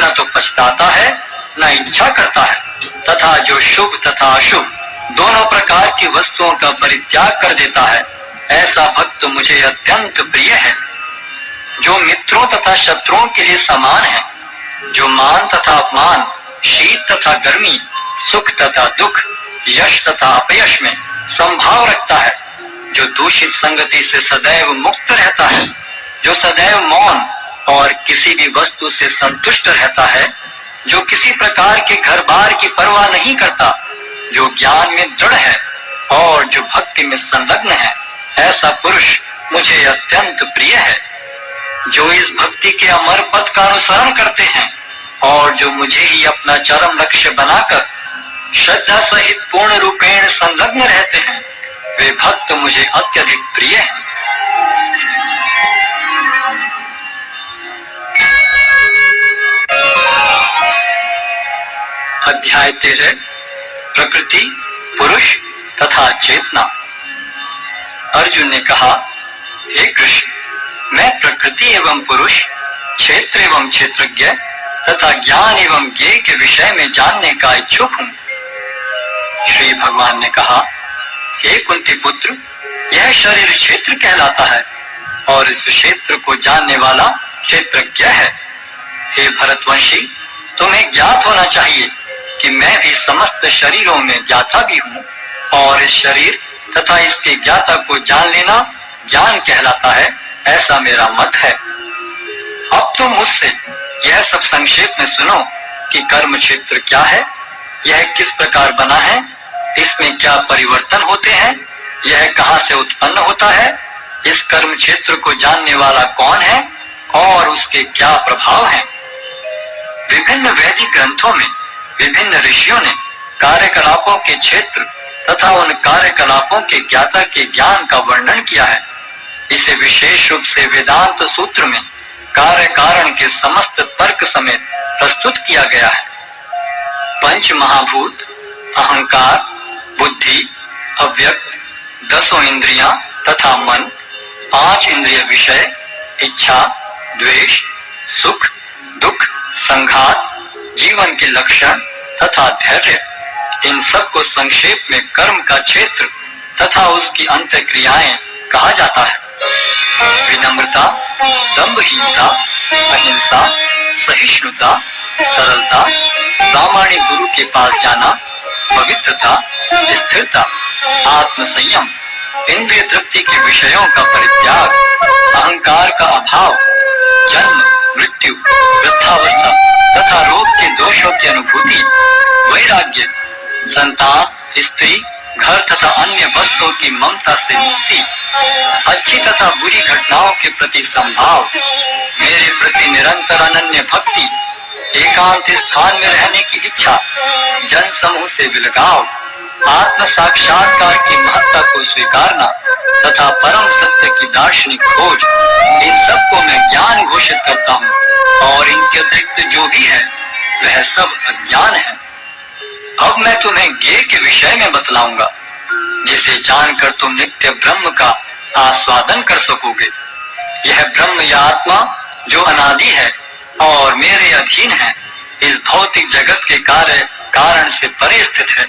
न तो पछताता है न इच्छा करता है, तथा जो शुभ तथा अशुभ दोनों प्रकार की वस्तुओं का परित्याग कर देता है, ऐसा भक्त मुझे अत्यंत प्रिय है। जो मित्रों तथा शत्रुओं के लिए समान है, जो मान तथा अपमान, शीत तथा गर्मी, सुख तथा दुख, यश तथा अपयश में संभाव रखता है, जो दूषित संगति से सदैव मुक्त रहता है, जो सदैव मौन और किसी भी वस्तु से संतुष्ट रहता है, जो किसी प्रकार के घर बार की परवाह नहीं करता, जो ज्ञान में दृढ़ है और जो भक्ति में संलग्न है, ऐसा पुरुष मुझे अत्यंत प्रिय है। जो इस भक्ति के अमर पथ का अनुसरण करते हैं और जो मुझे ही अपना चरम लक्ष्य बनाकर श्रद्धा सहित पूर्ण रूपेण संलग्न रहते हैं, वे भक्त मुझे अत्यधिक प्रिय हैं। अध्याय 13 प्रकृति, पुरुष तथा चेतना। अर्जुन ने कहा, हे कृष्ण, मैं प्रकृति एवं पुरुष, क्षेत्र एवं क्षेत्रज्ञ तथा ज्ञान एवं ज्ञेय के विषय में जानने का इच्छुक हूँ। श्री भगवान ने कहा, हे कुंती पुत्र, यह शरीर क्षेत्र कहलाता है और इस क्षेत्र को जानने वाला क्षेत्रज्ञ है। हे भरतवंशी, तुम्हें ज्ञात होना चाहिए कि मैं भी समस्त शरीरों में ज्ञाता भी हूँ और इस शरीर तथा इसके ज्ञाता को जान लेना ज्ञान कहलाता है, ऐसा मेरा मत है। अब तुम मुझसे यह सब संक्षेप में सुनो कि कर्म क्षेत्र क्या है, यह किस प्रकार बना है, इसमें क्या परिवर्तन होते हैं, यह कहाँ से उत्पन्न होता है, इस कर्म क्षेत्र को जानने वाला कौन है और उसके क्या प्रभाव हैं। विभिन्न वैदिक ग्रंथों में विभिन्न ऋषियों ने कार्यकलापों के क्षेत्र तथा उन कार्यकलापों के ज्ञाता के ज्ञान का वर्णन किया है। इसे विशेष रूप से वेदांत सूत्र में कार्य कारण के समस्त तर्क समेत प्रस्तुत किया गया है। पंच महाभूत, अहंकार, बुद्धि, अव्यक्त, 10 इंद्रियां तथा मन, 5 इंद्रिय विषय, इच्छा, द्वेष, सुख, दुख, संघात, जीवन के लक्षण तथा धैर्य, इन सब को संक्षेप में कर्म का क्षेत्र तथा उसकी अंतःक्रियाएं कहा जाता है। विनम्रता, दंभहीनता, अहिंसा, सहिष्णुता, सरलता, प्रामाणिक गुरु के पास जाना, पवित्रता, स्थिरता, आत्मसंयम, इंद्रिय तृप्ति के विषयों का परित्याग, अहंकार का अभाव, जन्म, मृत्यु, वृद्धावस्था तथा रोग के दोषों की अनुभूति, वैराग्य, संतान, स्त्री, घर तथा अन्य वस्तुओं की ममता से मुक्ति, अच्छी तथा बुरी घटनाओं के प्रति संभाव, मेरे प्रति निरंतर अनन्य भक्ति, एकांत स्थान में रहने की इच्छा, जन समूह से विलगाव, आत्म साक्षात्कार की महत्ता को स्वीकारना तथा परम सत्य की दार्शनिक खोज, इन सब को मैं ज्ञान घोषित करता हूँ और इनके अतिरिक्त जो भी है वह सब अज्ञान है। अब मैं तुम्हें ज्ञेय के विषय में बतलाऊंगा, जिसे जानकर तुम नित्य ब्रह्म का आस्वादन कर सकोगे। यह ब्रह्म या आत्मा जो अनादि है और मेरे अधीन है, इस भौतिक जगत के कार्य कारण से परे स्थित है।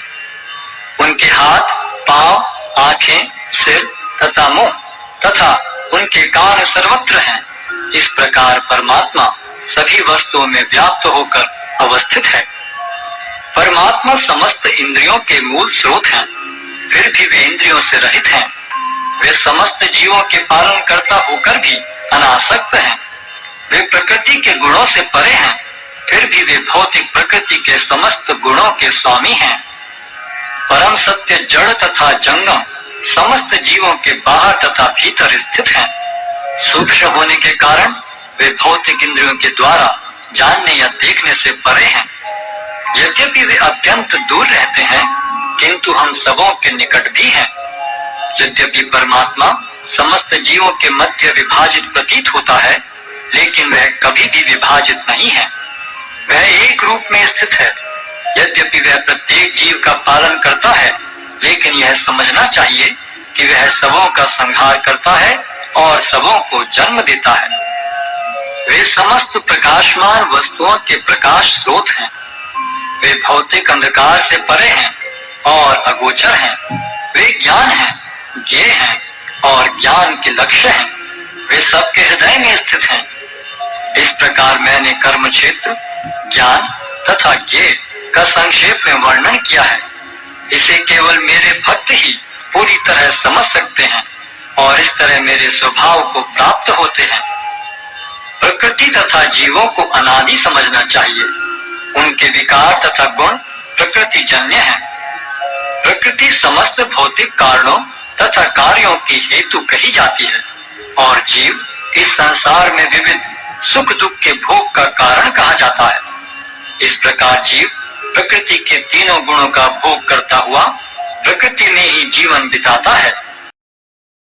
उनके हाथ, पांव, आंखें, सिर तथा मुंह तथा उनके कान सर्वत्र हैं। इस प्रकार परमात्मा सभी वस्तुओं में व्याप्त होकर अवस्थित है। परमात्मा समस्त इंद्रियों के मूल स्रोत हैं, फिर भी वे इंद्रियों से रहित हैं। वे समस्त जीवों के पालन करता होकर भी अनासक्त हैं। वे प्रकृति के गुणों से परे हैं, फिर भी वे भौतिक प्रकृति के समस्त गुणों के स्वामी हैं। परम सत्य जड़ तथा जंगम समस्त जीवों के बाहर तथा भीतर स्थित हैं। सूक्ष्म होने के कारण वे भौतिक इंद्रियों के द्वारा जानने या देखने से परे हैं। यद्यपि वे अत्यंत दूर रहते हैं, किंतु हम सबों के निकट भी हैं। यद्यपि परमात्मा समस्त जीवों के मध्य विभाजित प्रतीत होता है, लेकिन वह कभी भी विभाजित नहीं है। वह एक रूप में स्थित है। यद्यपि वह प्रत्येक जीव का पालन करता है, लेकिन यह समझना चाहिए कि वह सबों का संहार करता है और सबों को जन्म देता है। वे समस्त प्रकाशमान वस्तुओं के प्रकाश स्रोत हैं। वे भौतिक अंधकार से परे हैं और अगोचर हैं। वे ज्ञान हैं, ज्ञेय हैं और ज्ञान के लक्ष्य हैं। वे सबके हृदय में स्थित हैं। इस प्रकार मैंने कर्म क्षेत्र, ज्ञान तथा ज्ञेय का संक्षेप में वर्णन किया है। इसे केवल मेरे भक्त ही पूरी तरह समझ सकते हैं और इस तरह मेरे स्वभाव को प्राप्त होते हैं। प्रकृति तथा जीवों को अनादि समझना चाहिए। उनके विकार तथा गुण प्रकृति जन्य हैं। प्रकृति समस्त भौतिक कारणों तथा कार्यों की हेतु कही जाती है और जीव इस संसार में विविध सुख दुख के भोग का कारण कहा जाता है। इस प्रकार जीव प्रकृति के तीनों गुणों का भोग करता हुआ प्रकृति में ही जीवन बिताता है।